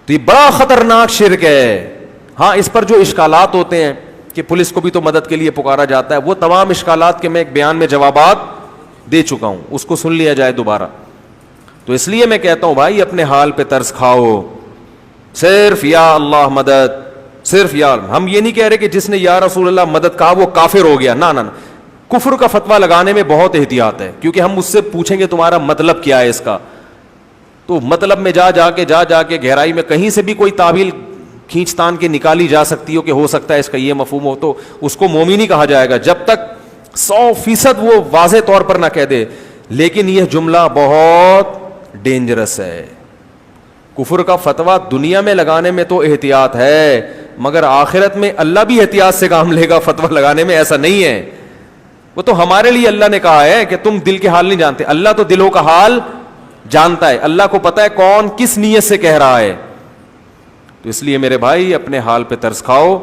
تو یہ بڑا خطرناک شرک ہے. ہاں اس پر جو اشکالات ہوتے ہیں کہ پولیس کو بھی تو مدد کے لیے پکارا جاتا ہے, وہ تمام اشکالات کے میں ایک بیان میں جوابات دے چکا ہوں, اس کو سن لیا جائے دوبارہ. تو اس لیے میں کہتا ہوں بھائی اپنے حال پہ ترس کھاؤ, صرف یا اللہ مدد, صرف یا. ہم یہ نہیں کہہ رہے کہ جس نے یا رسول اللہ مدد کہا وہ کافر ہو گیا, نہ. کفر کا فتویٰ لگانے میں بہت احتیاط ہے, کیونکہ ہم اس سے پوچھیں گے تمہارا مطلب کیا ہے اس کا, تو مطلب میں جا کے گہرائی میں کہیں سے بھی کوئی تعویل کھینچ تان کے نکالی جا سکتی ہو کہ ہو سکتا ہے اس کا یہ مفہوم ہو, تو اس کو مومن ہی کہا جائے گا جب تک 100% وہ واضح طور پر نہ کہہ دے. لیکن یہ جملہ بہت ڈینجرس ہے. کفر کا فتویٰ دنیا میں لگانے میں تو احتیاط ہے, مگر آخرت میں اللہ بھی احتیاط سے کام لے گا فتویٰ لگانے میں, ایسا نہیں ہے. وہ تو ہمارے لیے اللہ نے کہا ہے کہ تم دل کے حال نہیں جانتے, اللہ تو دلوں کا حال جانتا ہے, اللہ کو پتا ہے کون کس نیت سے کہہ رہا ہے. تو اس لیے میرے بھائی اپنے حال پہ ترس کھاؤ,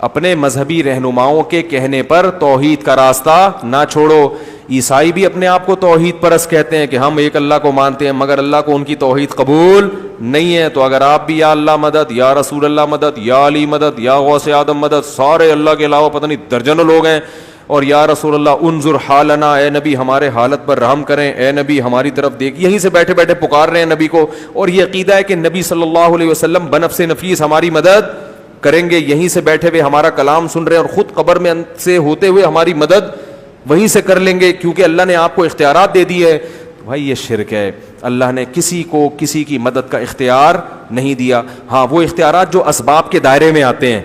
اپنے مذہبی رہنماؤں کے کہنے پر توحید کا راستہ نہ چھوڑو. عیسائی بھی اپنے آپ کو توحید پرست کہتے ہیں کہ ہم ایک اللہ کو مانتے ہیں, مگر اللہ کو ان کی توحید قبول نہیں ہے. تو اگر آپ بھی یا اللہ مدد, یا رسول اللہ مدد, یا علی مدد, یا غوث آدم مدد, سارے اللہ کے علاوہ پتہ نہیں درجنوں لوگ ہیں, اور یا رسول اللہ انظر حالنا, اے نبی ہمارے حالت پر رحم کریں, اے نبی ہماری طرف دیکھ, یہیں سے بیٹھے بیٹھے پکار رہے ہیں نبی کو, اور یہ عقیدہ ہے کہ نبی صلی اللہ علیہ وسلم بنفس نفیس ہماری مدد کریں گے, یہیں سے بیٹھے ہوئے ہمارا کلام سن رہے ہیں, اور خود قبر میں سے ہوتے ہوئے ہماری مدد وہیں سے کر لیں گے کیونکہ اللہ نے آپ کو اختیارات دے دی ہے. بھائی یہ شرک ہے. اللہ نے کسی کو کسی کی مدد کا اختیار نہیں دیا. ہاں وہ اختیارات جو اسباب کے دائرے میں آتے ہیں,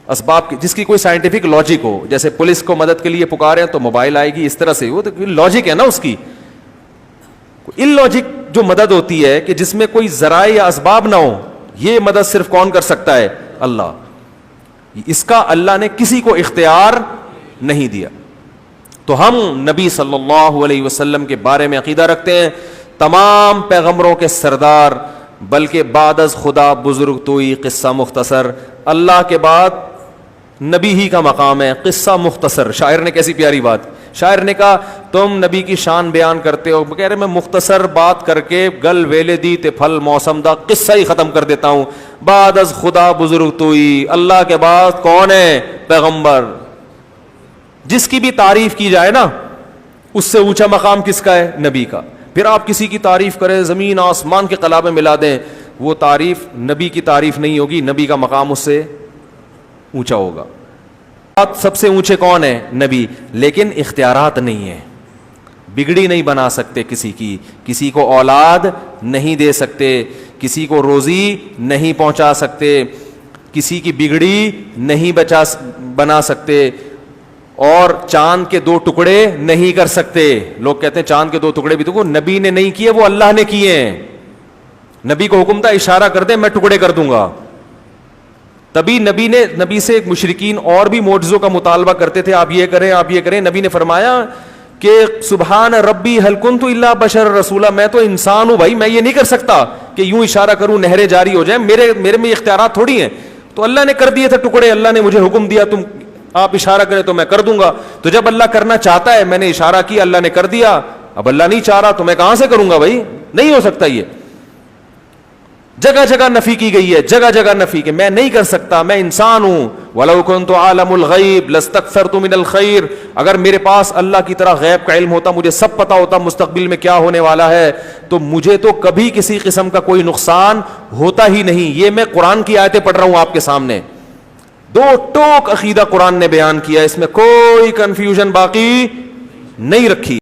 اسباب کی جس کی کوئی سائنٹیفک لاجک ہو, جیسے پولیس کو مدد کے لیے پکارے تو موبائل آئے گی, اس طرح سے وہ تو لاجک ہے نا اس کی. ان لاجک جو مدد ہوتی ہے کہ جس میں کوئی ذرائع یا اسباب نہ ہو, یہ مدد صرف کون کر سکتا ہے؟ اللہ. اس کا اللہ نے کسی کو اختیار نہیں دیا. تو ہم نبی صلی اللہ علیہ وسلم کے بارے میں عقیدہ رکھتے ہیں تمام پیغمبروں کے سردار, بلکہ بعد از خدا بزرگ توئی قصہ مختصر, اللہ کے بعد نبی ہی کا مقام ہے, قصہ مختصر. شاعر نے کیسی پیاری بات, شاعر نے کہا تم نبی کی شان بیان کرتے ہو, کہہ رہے میں مختصر بات کر کے گل ویلے دی تے پھل موسم دا قصہ ہی ختم کر دیتا ہوں. بعد از خدا بزرگ توئی, اللہ کے بعد کون ہے؟ پیغمبر. جس کی بھی تعریف کی جائے نا, اس سے اونچا مقام کس کا ہے؟ نبی کا. پھر آپ کسی کی تعریف کریں, زمین آسمان کے قلابے ملا دیں, وہ تعریف نبی کی تعریف نہیں ہوگی, نبی کا مقام اس سے اونچا ہوگا. سب سے اونچے کون ہیں؟ نبی. لیکن اختیارات نہیں ہیں, بگڑی نہیں بنا سکتے کسی کی, کسی کو اولاد نہیں دے سکتے, کسی کو روزی نہیں پہنچا سکتے, کسی کی بگڑی نہیں بنا سکتے, اور چاند کے 2 ٹکڑے نہیں کر سکتے. لوگ کہتے ہیں چاند کے 2 ٹکڑے بھی تو وہ نبی نے نہیں کیے, وہ اللہ نے کیے ہیں. نبی کو حکم تھا اشارہ کر دیں میں ٹکڑے کر دوں گا. تبھی نبی سے مشرکین اور بھی معجزوں کا مطالبہ کرتے تھے, آپ یہ کریں آپ یہ کریں. نبی نے فرمایا کہ سبحان ربی ہل کنت الا بشر رسولا, میں تو انسان ہوں بھائی, میں یہ نہیں کر سکتا کہ یوں اشارہ کروں نہریں جاری ہو جائیں, میرے میں اختیارات تھوڑی ہیں. تو اللہ نے کر دیے تھے ٹکڑے, اللہ نے مجھے حکم دیا تم آپ اشارہ کریں تو میں کر دوں گا. تو جب اللہ کرنا چاہتا ہے, میں نے اشارہ کیا اللہ نے کر دیا, اب اللہ نہیں چاہ رہا تو میں کہاں سے کروں گا بھائی؟ نہیں ہو سکتا. یہ جگہ جگہ نفی کی گئی ہے, جگہ جگہ نفی کہ میں نہیں کر سکتا, میں انسان ہوں. وَلَوْ كُنْتُ عَالَمُ الْغَيْبِ لَاسْتَكْثَرْتُ مِنَ الْخَيْرِ, اگر میرے پاس اللہ کی طرح غیب کا علم ہوتا, مجھے سب پتا ہوتا مستقبل میں کیا ہونے والا ہے, تو مجھے تو کبھی کسی قسم کا کوئی نقصان ہوتا ہی نہیں. یہ میں قرآن کی آیتیں پڑھ رہا ہوں آپ کے سامنے, 2 ٹوک عقیدہ قرآن نے بیان کیا, اس میں کوئی کنفیوژن باقی نہیں رکھی.